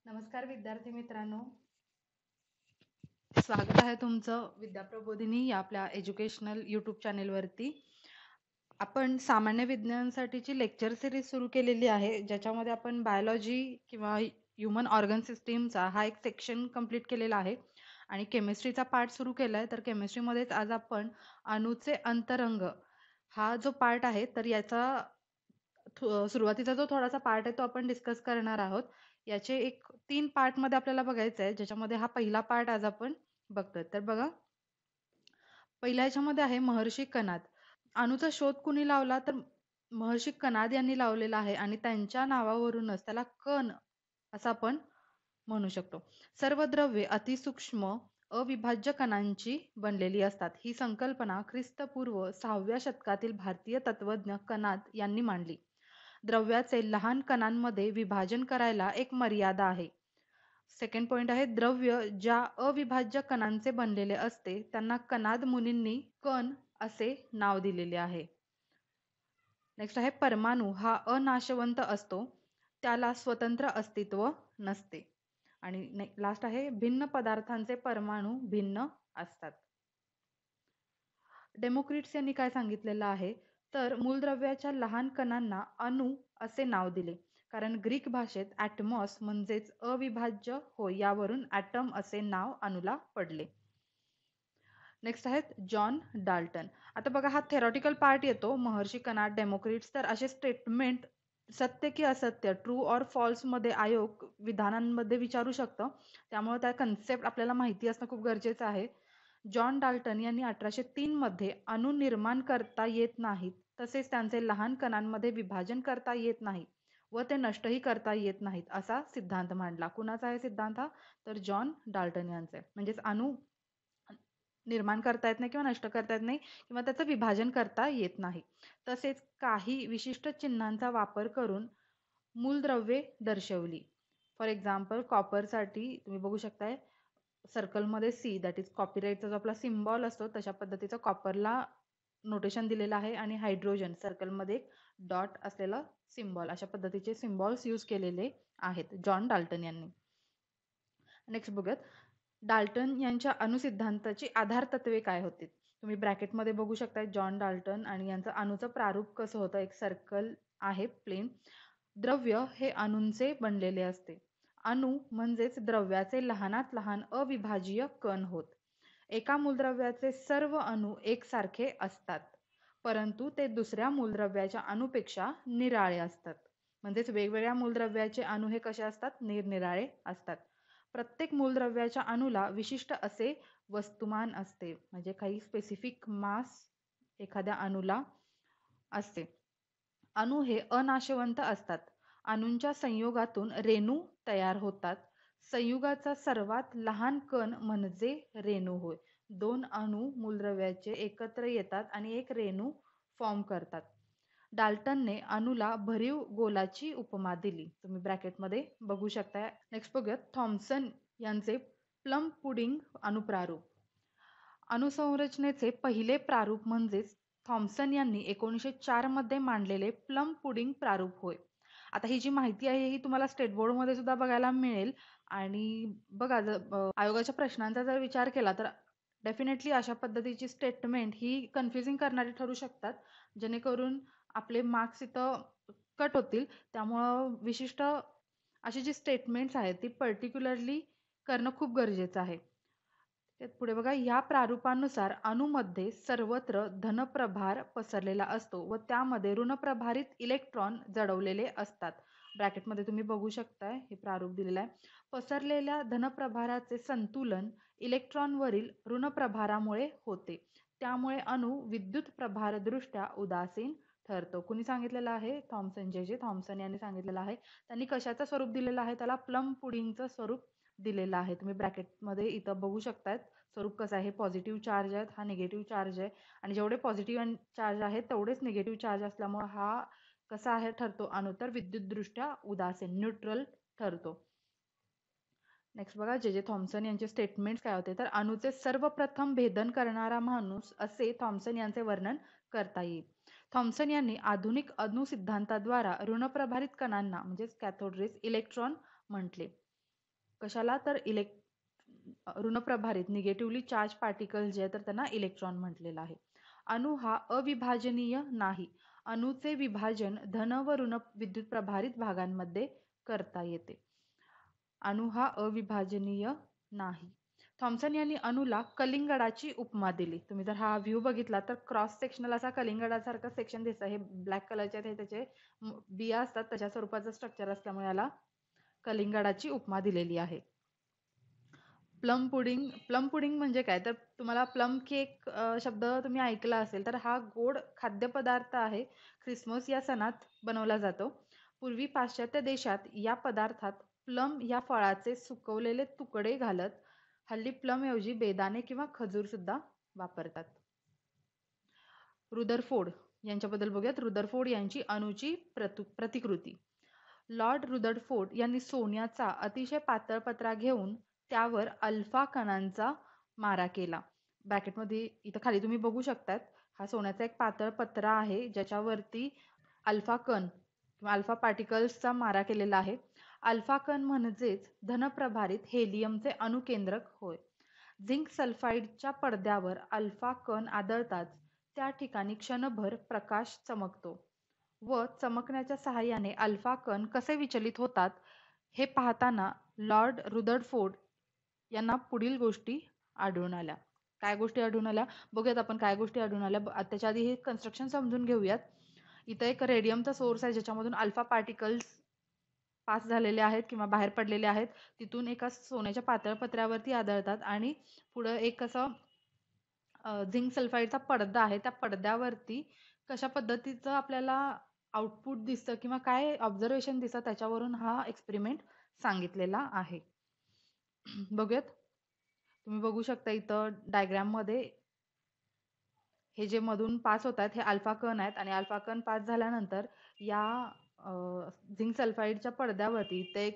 नमस्कार विद्यार्थी मित्रांनो, स्वागत आहे तुमचं विद्याप्रबोधिनी या आपल्या एज्युकेशनल यूट्यूब चॅनेलवरती. आपण सामान्य विज्ञानासाठीची लेक्चर सिरीज सुरू केलेली आहे, ज्याच्यामध्ये आपण बायोलॉजी किंवा ह्यूमन ऑर्गन सिस्टीमचा हा एक सेक्शन कंप्लीट केलेला आहे आणि केमिस्ट्रीचा पार्ट सुरू केला आहे. तर केमिस्ट्रीमध्येच आज आपण अणूचे अंतरंग हा जो पार्ट आहे, तर याचा सुरुवातीचा जो थोडासा पार्ट आहे तो आपण डिस्कस करणार आहोत. याचे एक 3 पार्टमध्ये आपल्याला बघायचं आहे, ज्याच्यामध्ये हा पहिला पार्ट आज आपण बघतोय. तर बघा, पहिल्या ह्याच्यामध्ये आहे महर्षी कणाद. अणूचा शोध कुणी लावला तर महर्षी कणाद यांनी लावलेला आहे आणि त्यांच्या नावावरूनच त्याला कण असं आपण म्हणू शकतो. सर्व द्रव्ये अतिसूक्ष्म अविभाज्य कणांची बनलेली असतात. ही संकल्पना ख्रिस्तपूर्व 6व्या शतकातील भारतीय तत्वज्ञ कणाद यांनी मांडली. द्रव्याचे लहान कणांमध्ये विभाजन करायला एक मर्यादा आहे. सेकंड पॉइंट आहे, द्रव्य ज्या अविभाज्य कणांचे बनलेले असते त्यांना कणाद मुनींनी कण असे नाव दिलेले आहे. नेक्स्ट आहे, परमाणू हा अनाशवंत असतो, त्याला स्वतंत्र अस्तित्व नसते. आणि लास्ट आहे, भिन्न पदार्थांचे परमाणू भिन्न असतात. डेमोक्रिट्स यांनी काय सांगितलेलं आहे, तर मूलद्रव्याच्या लहान कणांना अणू असे नाव दिले, कारण ग्रीक भाषेत ॲटमॉस म्हणजेच अविभाज्य होय, यावरून ॲटम असे नाव अणूला पडले. नेक्स्ट आहेत जॉन डाल्टन. आता बघा, हा थेरॉटिकल पार्ट येतो, महर्षी कणाद, डेमोक्रिट्स. तर असे स्टेटमेंट सत्य की असत्य, ट्रू ऑर फॉल्स मध्ये आयोग विधानांमध्ये विचारू शकतं, त्यामुळे त्या कन्सेप्ट आपल्याला माहिती असणं खूप गरजेचं आहे. जॉन डाल्टन यांनी 1803 मध्ये अणु निर्माण करता येत नाहीत, तसेच त्यांचे लहान कणांमध्ये विभाजन करता येत नाही व ते नष्टही करता येत नाहीत असा सिद्धांत मांडला. कुणाचा आहे सिद्धांत हा? तर जॉन डाल्टन यांचा. म्हणजेच अणु निर्माण करता येत नाही किंवा नष्ट करता येत नाही किंवा त्याचं विभाजन करता येत नाही. तसेच काही विशिष्ट चिन्हांचा वापर करून मूलद्रव्ये दर्शवली. फॉर एक्झाम्पल, कॉपरसाठी तुम्ही बघू शकताय सर्कलमध्ये सी, दॅट इज कॉपीराईटचा जो आपला सिम्बॉल असतो तशा पद्धतीचं कॉपरला नोटेशन दिलेलं आहे. आणि हायड्रोजन सर्कलमध्ये एक डॉट असलेला सिम्बॉल, अशा पद्धतीचे सिम्बॉल्स यूज केलेले आहेत जॉन डाल्टन यांनी. नेक्स्ट बघूयात, डाल्टन यांच्या अणुसिद्धांताची आधार तत्वे काय होती. तुम्ही ब्रॅकेटमध्ये बघू शकता जॉन डाल्टन आणि यांचं अणुचं प्रारूप कसं होतं. एक सर्कल आहे प्लेन. द्रव्य हे अणूंचे बनलेले असते. अणू म्हणजेच द्रव्याचे लहानात लहान अविभाज्य कण होत. एका मूलद्रव्याचे सर्व अणू एकसारखे असतात, परंतु ते दुसऱ्या मूलद्रव्याच्या अणूपेक्षा निराळे असतात. म्हणजेच वेगवेगळ्या मूलद्रव्याचे अणू हे कसे असतात, निरनिराळे असतात. प्रत्येक मूलद्रव्याच्या अणूला विशिष्ट असे वस्तुमान असते, म्हणजे काही स्पेसिफिक मास एखाद्या अणूला असते. अणू हे अनाशवंत असतात. अणूंच्या संयोगातून रेणू तयार होतात. संयुगाचा सर्वात लहान कण म्हणजे रेणू होय. 2 अणू मूलद्रव्याचे एकत्र येतात आणि एक रेणू फॉर्म करतात. डाल्टनने अणूला भरीव गोलाची उपमा दिली. तुम्ही ब्रॅकेटमध्ये बघू शकता. नेक्स्ट बघूयात, थॉम्सन यांचे प्लम पुडिंग अणुप्रारूप. अणुसंरचनेचे पहिले प्रारूप म्हणजेच थॉम्सन यांनी 1904 मध्ये मांडलेले प्लम पुडिंग प्रारूप होय. आता ही जी माहिती आहे ही तुम्हाला स्टेट बोर्डमध्ये सुद्धा बघायला मिळेल. आणि बघा, आयोगाच्या प्रश्नांचा जर विचार केला तर डेफिनेटली अशा पद्धतीची स्टेटमेंट ही कन्फ्युजिंग करणारी ठरू शकतात, जेणेकरून आपले मार्क्स इथं कट होतील. त्यामुळं विशिष्ट अशी जी स्टेटमेंट्स आहेत ती पर्टिक्युलरली करणं खूप गरजेचं आहे. पुढे बघा, या प्रारूपानुसार अणूमध्ये सर्वत्र धनप्रभार पसरलेला असतो व त्यामध्ये ऋणप्रभारित इलेक्ट्रॉन जडवलेले असतात. ब्रॅकेटमध्ये तुम्ही बघू शकताय हे प्रारूप दिलेलं आहे. पसरलेल्या धनप्रभाराचे संतुलन इलेक्ट्रॉनवरील ऋणप्रभारामुळे होते. त्यामुळे अणू विद्युत प्रभारदृष्ट्या उदासीन ठरतो. कुणी सांगितलेलं आहे? थॉम्सन. जे थॉम्सन यांनी सांगितलेलं आहे. त्यांनी कशाचं स्वरूप दिलेलं आहे? त्याला प्लम पुडिंगचं स्वरूप दिलेलं आहे. तुम्ही ब्रॅकेटमध्ये इथं बघू शकताय स्वरूप कसं आहे. पॉझिटिव्ह चार्ज आहेत, हा निगेटिव्ह चार्ज आहे आणि जेवढे पॉझिटिव्ह चार्ज आहेत तेवढेच निगेटिव्ह चार्ज असल्यामुळे हा कसा आहे ठरतो अणू, तर विद्युतदृष्ट्या उदासीन, न्यूट्रल ठरतो. नेक्स्ट बघा, जे थॉम्सन यांचे स्टेटमेंट्स काय होते, तर अणूचे सर्वप्रथम भेदन करणारा माणूस असे थॉम्सन यांचे वर्णन करता येईल. थॉम्सन यांनी आधुनिक अणुसिद्धांताद्वारा ऋणप्रभारित कणांना म्हणजेच कॅथोड रेज इलेक्ट्रॉन म्हटले. कशाला तर ऋणप्रभारित निगेटिव्हली चार्ज पार्टिकल जे तर त्यांना इलेक्ट्रॉन म्हटलेलं आहे. अणु हा अविभाजनीय नाही. अणूचे विभाजन धन व ऋण विद्युत प्रभारित भागांमध्ये करता येते. अणु हा अविभाजनीय नाही. थॉम्सन यांनी अणूला कलिंगडाची उपमा दिली. तुम्ही जर हा व्ह्यू बघितला तर क्रॉस सेक्शनल असा कलिंगडासारखा सेक्शन दिसतं. हे ब्लॅक कलरचे आहेत, हे त्याचे बिया असतात, त्याच्या स्वरूपाचं स्ट्रक्चर असल्यामुळे याला कलिंगडाची उपमा दिलेली आहे. प्लम पुडिंग म्हणजे काय, तर तुम्हाला प्लम केक शब्द तुम्ही ऐकला असेल, तर हा गोड खाद्यपदार्थ आहे. ख्रिसमस या सणात बनवला जातो. पूर्वी पाश्चात्य देशात या पदार्थात प्लम या फळाचे सुकवलेले तुकडे घालत, हल्ली प्लम ऐवजी बेदाणे किंवा खजूर सुद्धा वापरतात. रुदरफोर्ड यांच्याबद्दल बघूयात. रुदरफोर्ड यांची अणूची प्रतिकृती. लॉर्ड रुदरफोर्ड यांनी सोन्याचा अतिशय पातळ पत्रा घेऊन त्यावर अल्फा कणांचा मारा केला. ब्रॅकेटमध्ये इथं खाली तुम्ही बघू शकतात, हा सोन्याचा एक पातळ पत्रा आहे ज्याच्यावरती अल्फा कण किंवा अल्फा पार्टिकल्सचा मारा केलेला आहे. अल्फा कण म्हणजेच धनप्रभारित हेलियमचे अणुकेंद्रक होय. झिंक सल्फाइडच्या पडद्यावर अल्फा कण आदळताच त्या ठिकाणी क्षणभर प्रकाश चमकतो व चमकण्याच्या सहाय्याने अल्फा कण कसे विचलित होतात हे पाहताना लॉर्ड रुदरफोर्ड यांना पुढील गोष्टी आढळून आल्या. काय गोष्टी आढळून आल्या बघूयात आपण. काय गोष्टी आढळून आल्या त्याच्या आधी हे कन्स्ट्रक्शन समजून घेऊयात. इथं एक रेडियमचा सोर्स आहे ज्याच्यामधून अल्फा पार्टिकल्स पास झालेले आहेत किंवा बाहेर पडलेले आहेत. तिथून एका सोन्याच्या पातळ पत्र्यावरती आदळतात आणि पुढे एक असं झिंक सल्फाइडचा पडदा आहे. त्या पडद्यावरती कशा पद्धतीचं आपल्याला आउटपुट दिसतं किंवा काय ऑब्झर्वेशन दिसतं त्याच्यावरून हा एक्सपेरिमेंट सांगितलेला आहे. बघूयात. तुम्ही बघू शकता इथं डायग्राममध्ये हे जे मधून पास होतात हे अल्फा कण आहेत आणि अल्फा कण पास झाल्यानंतर या झिंक सल्फाइडच्या पडद्यावरती ते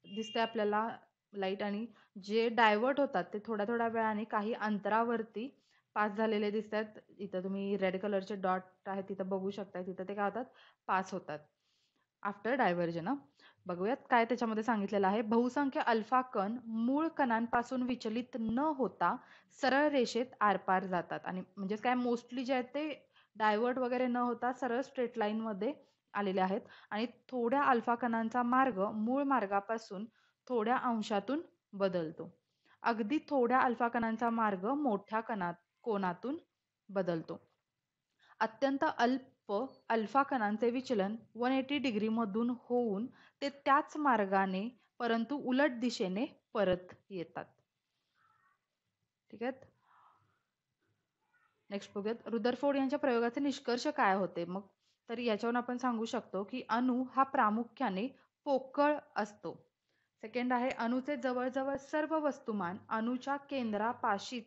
दिसतंय आपल्याला लाईट, आणि जे डायव्हर्ट होतात ते थोड्या थोड्या वेळाने काही अंतरावरती पास झालेले दिसतात. इथं तुम्ही रेड कलरचे डॉट आहेत तिथं बघू शकता. तिथं ते काय होतात, पास होतात आफ्टर डायव्हर्जन. बघूयात काय त्याच्यामध्ये सांगितलेलं आहे. बहुसंख्य अल्फा कण मूळ कणांपासून विचलित न होता सरळ रेषेत आरपार जातात. आणि म्हणजे काय, मोस्टली जे आहेत ते डायव्हर्ट वगैरे न होता सरळ स्ट्रेट लाईन मध्ये आलेले आहेत. आणि थोड्या अल्फा कणांचा मार्ग मूळ मार्गापासून थोड्या अंशातून बदलतो. अगदी थोड्या अल्फा कणांचा मार्ग मोठ्या कोनातून बदलतो. अत्यंत अल्प अल्फा कणांचे विचलन 180 डिग्री मधून होऊन ते त्याच मार्गाने परंतु उलट दिशेने परत येतात. ठीक आहे. नेक्स्ट बघूयात. रुदरफोर्ड यांच्या प्रयोगाचे निष्कर्ष काय होते मग, तर याच्यावरून आपण सांगू शकतो की अणू हा प्रामुख्याने पोकळ असतो. सेकंड आहे, अणूचे जवळजवळ सर्व वस्तुमान अणूच्या केंद्रापाशीच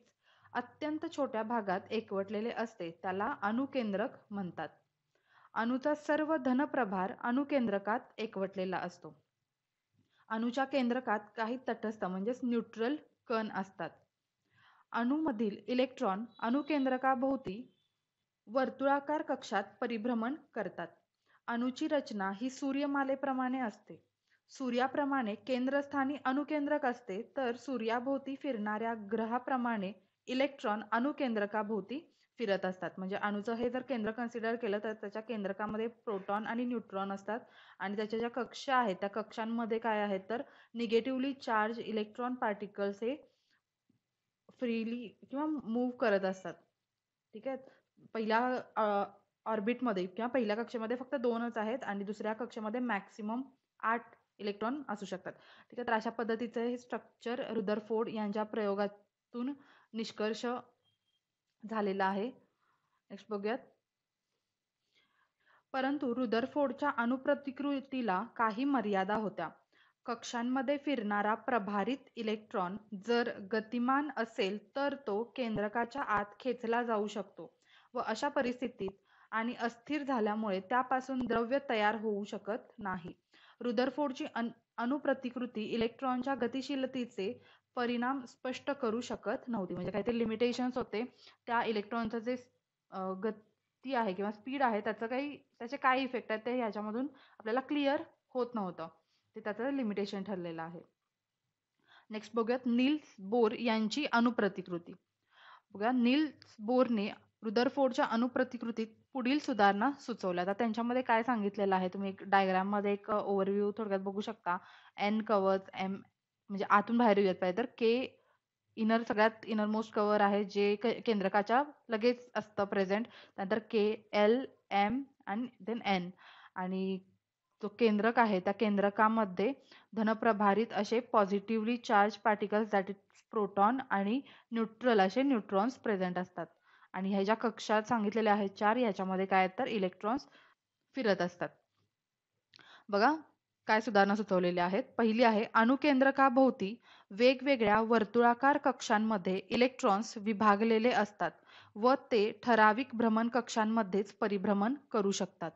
अत्यंत छोट्या भागात एकवटलेले असते, त्याला अणुकेंद्रक म्हणतात. अणूचा सर्व धनप्रभार अणुकेंद्रकात एकवटलेला असतो. अणूच्या केंद्रकात काही तटस्थ म्हणजेच न्यूट्रल कण असतात. अणूमधील इलेक्ट्रॉन अणुकेंद्रकाभोवती वर्तुळाकार कक्षात परिभ्रमण करतात. अणूची रचना ही सूर्यमालेप्रमाणे असते. सूर्याप्रमाणे केंद्रस्थानी अणुकेंद्रक असते, तर सूर्याभोवती फिरणाऱ्या ग्रहाप्रमाणे इलेक्ट्रॉन अणुकेंद्रकाभोवती फिरत असतात. म्हणजे अणूचं हे जर केंद्र कन्सिडर केलं तर त्याच्या केंद्रकामध्ये प्रोटॉन आणि न्यूट्रॉन असतात आणि त्याच्या ज्या कक्षा आहेत त्या कक्षांमध्ये काय आहेत तर निगेटिव्हली चार्ज इलेक्ट्रॉन पार्टिकल्स हे फ्रीली किंवा मूव्ह करत असतात. ठीक आहे. पहिल्या ऑर्बिटमध्ये किंवा पहिल्या कक्षेमध्ये फक्त 2च आहेत आणि दुसऱ्या कक्षेमध्ये मॅक्सिमम 8 इलेक्ट्रॉन असू शकतात. ठीक आहे. तर अशा पद्धतीचं हे स्ट्रक्चर रुदरफोर्ड यांच्या प्रयोगातून निष्कर्ष झालेला आहे. नेक्स्ट बघूयात. परंतु रुदरफोर्डच्या अणुप्रतिकृतीला काही मर्यादा होत्या. कक्षांमध्ये फिरणारा प्रभारित इलेक्ट्रॉन जर गतिमान असेल तर तो केंद्रकाच्या आत खेचला जाऊ शकतो व अशा परिस्थितीत आणि अस्थिर झाल्यामुळे त्यापासून द्रव्य तयार होऊ शकत नाही. रुदरफोर्डची अणुप्रतिकृती इलेक्ट्रॉनच्या गतिशीलतेचे परिणाम स्पष्ट करू शकत नव्हती. म्हणजे काहीतरी लिमिटेशन्स होते. त्या इलेक्ट्रॉनचं जे गती आहे किंवा स्पीड आहे त्याचे काय इफेक्ट आहेत ते ह्याच्यामधून आपल्याला क्लिअर होत नव्हतं. ते त्याचं लिमिटेशन ठरलेलं आहे. नेक्स्ट बघूयात नील्स बोर यांची अणुप्रतिकृती. बघा नील्स बोरने रुदरफोर्डच्या अणुप्रतिकृतीत पुढील सुधारणा सुचवल्या. आता त्यांच्यामध्ये काय सांगितलेलं आहे तुम्ही एक डायग्राम मध्ये एक ओव्हरव्ह्यू थोडक्यात बघू शकता. एन कवच एम म्हणजे आतून बाहेर येत पाहिजे तर के इनर सगळ्यात इनरमोस्ट कव्हर आहे जे केंद्रकाच्या लगेच असतं प्रेझेंट. त्यानंतर के एल एम आणि देन एन आणि जो केंद्रक आहे त्या केंद्रकामध्ये धनप्रभारित असे positively charge particles that is proton आणि न्यूट्रल असे न्यूट्रॉन्स प्रेझेंट असतात. आणि ह्या ज्या कक्षात सांगितलेल्या आहेत 4 ह्याच्यामध्ये काय तर इलेक्ट्रॉन्स फिरत असतात. बघा काय सुधारणा सुचवलेल्या आहेत. पहिली आहे अणुकेंद्रकाभोवती वेगवेगळ्या वर्तुळाकार कक्षांमध्ये इलेक्ट्रॉन्स विभागलेले असतात व ते ठराविक भ्रमण कक्षांमध्येच परिभ्रमण करू शकतात.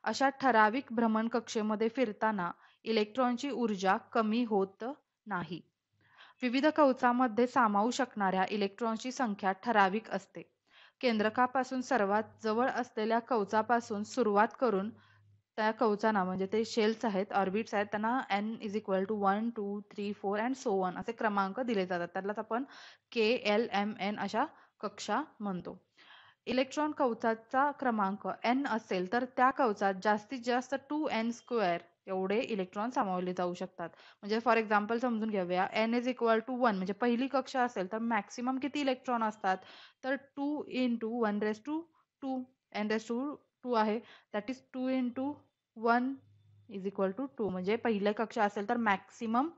अशा ठराविक भ्रमण कक्षेमध्ये फिरताना इलेक्ट्रॉनची ऊर्जा कमी होत नाही. विविध कवचामध्ये सामावू शकणाऱ्या इलेक्ट्रॉन्सची संख्या ठराविक असते. केंद्रकापासून सर्वात जवळ असलेल्या कवचापासून सुरुवात करून त्या कवचांना म्हणजे ते शेल्स आहेत, ऑर्बिट्स आहेत, त्यांना n is equal to 1, 2, 3, 4 and so on असे क्रमांक दिले जातात. त्यालाच आपण के एल एम एन अशा कक्षा म्हणतो. इलेक्ट्रॉन कवचाचा क्रमांक n असेल तर त्या कवचात जास्तीत जास्त 2n² एवढे इलेक्ट्रॉन सामावले जाऊ शकतात. म्हणजे फॉर एक्झाम्पल समजून घेऊया n इज इक्वल टू 1 म्हणजे पहिली कक्षा असेल तर मॅक्सिमम किती इलेक्ट्रॉन असतात तर 2 इंटू 1^2 n^2 आहे. That is 2 into 1 is equal to 2 म्हणजे पहिल्या कक्षा असेल तर मॅक्सिमम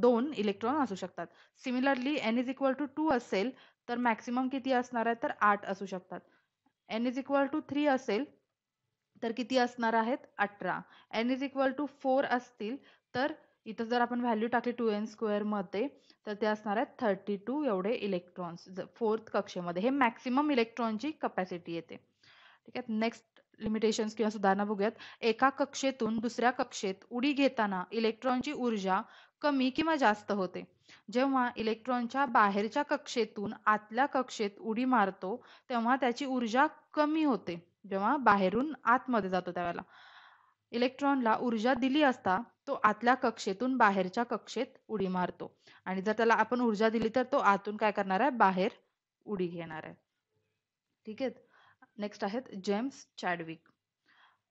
2 इलेक्ट्रॉन असू शकतात. Similarly n is equal to 2 असेल तर मॅक्सिमम किती असणार आहे तर 8 असू शकतात. n इज इक्वल टू 3 असेल तर किती असणार आहेत 18. n इज इक्वल टू 4 असतील तर इथं जर आपण व्हॅल्यू टाकली 2n² मध्ये तर ते असणार आहेत 32 एवढे इलेक्ट्रॉन्स फोर्थ कक्षेमध्ये. हे मॅक्सिमम इलेक्ट्रॉनची कपॅसिटी येते. ठीक आहे. नेक्स्ट लिमिटेशन्स किंवा सुधारणा बघूयात. एका कक्षेतून दुसऱ्या कक्षेत उडी घेताना इलेक्ट्रॉनची ऊर्जा कमी किंवा जास्त होते. जेव्हा इलेक्ट्रॉनच्या बाहेरच्या कक्षेतून आतल्या कक्षेत उडी मारतो तेव्हा त्याची ऊर्जा कमी होते. जेव्हा बाहेरून आतमध्ये जातो त्यावेळेला इलेक्ट्रॉनला ऊर्जा दिली असता तो आतल्या कक्षेतून बाहेरच्या कक्षेत उडी मारतो आणि जर त्याला आपण ऊर्जा दिली तर तो आतून काय करणार आहे बाहेर उडी घेणार आहे. ठीक आहे. नेक्स्ट आहेत जेम्स चॅडविक.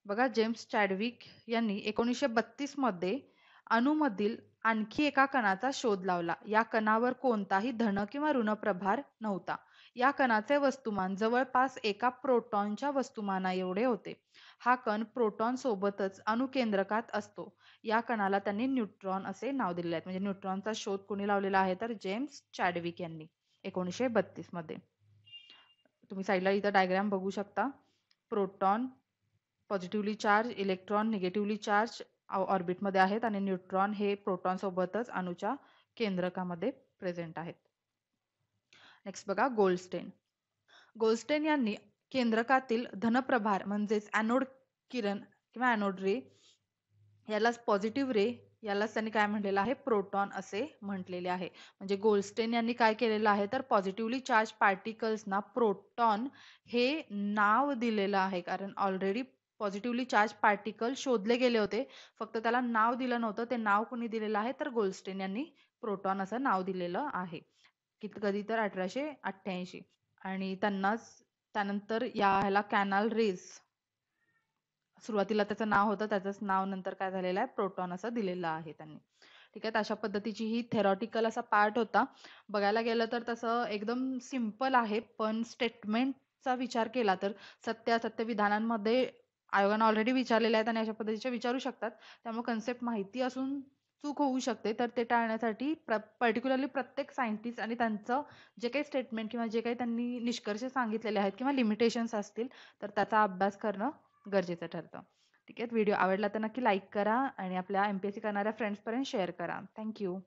बघा जेम्स चॅडविक यांनी 1932 मध्ये अणूमधील आणखी एका कणाचा शोध लावला. या कणावर कोणताही धन किंवा ऋण प्रभार नव्हता. या कणाचे वस्तुमान जवळपास एका प्रोटॉनच्या वस्तुमाना एवढे होते. हा कण प्रोटॉन सोबतच अणुकेंद्रकात असतो. या कणाला त्यांनी न्यूट्रॉन असे नाव दिलेले आहे. म्हणजे न्यूट्रॉनचा शोध कोणी लावलेला आहे तर जेम्स चॅडविक यांनी 1932 मध्ये. तुम्ही साईडला इथं डायग्राम बघू शकता. Proton positively charge, electron negatively charge ऑर्बिटमध्ये आहेत आणि न्यूट्रॉन हे प्रोटॉन सोबतच अणूच्या केंद्रकामध्ये प्रेझेंट आहेत. नेक्स्ट बघा गोल्डस्टेन. गोल्डस्टेन यांनी केंद्रकातील धनप्रभार म्हणजेच ॲनोड किरण किंवा ॲनोड रे यालाच पॉझिटिव्ह रे यालाच त्यांनी काय म्हटलेलं आहे प्रोटॉन असे म्हटलेले आहे. म्हणजे गोल्डस्टेन यांनी काय केलेलं आहे तर पॉझिटिव्हली चार्ज पार्टिकल्सना प्रोटॉन हे नाव दिलेलं आहे. कारण ऑलरेडी पॉझिटिव्हली चार्ज पार्टिकल शोधले गेले होते, फक्त त्याला नाव दिलं नव्हतं. ते नाव कोणी दिलेलं आहे तर गोल्डस्टेन यांनी प्रोटॉन असं नाव दिलेलं आहे. कधी तर 1888 आणि त्यांनाच त्यानंतर या ह्याला कॅनल रेज सुरुवातीला त्याचं नाव होतं, त्याचंच नाव नंतर काय झालेलं आहे प्रोटॉन असं दिलेलं आहे त्यांनी. ठीक आहे. अशा पद्धतीची ही थेरॉटिकल असा पार्ट होता. बघायला गेलं तर तसं एकदम सिंपल आहे, पण स्टेटमेंटचा विचार केला तर सत्य असत्य विधानांमध्ये आयोगानं ऑलरेडी विचारलेले आहेत आणि अशा पद्धतीचे विचारू शकतात. त्यामुळे कन्सेप्ट माहिती असून चूक होऊ शकते. तर ते टाळण्यासाठी पर्टिक्युलरली प्रत्येक सायंटिस्ट आणि त्यांचं जे काही स्टेटमेंट किंवा जे काही त्यांनी निष्कर्ष सांगितलेले आहेत किंवा लिमिटेशन्स असतील तर त्याचा अभ्यास करणं गरजेचं ठरतं. ठीक आहे. व्हिडिओ आवडला तर नक्की लाईक करा आणि आपल्या MPSC करणाऱ्या फ्रेंड्सपर्यंत शेअर करा. थँक्यू.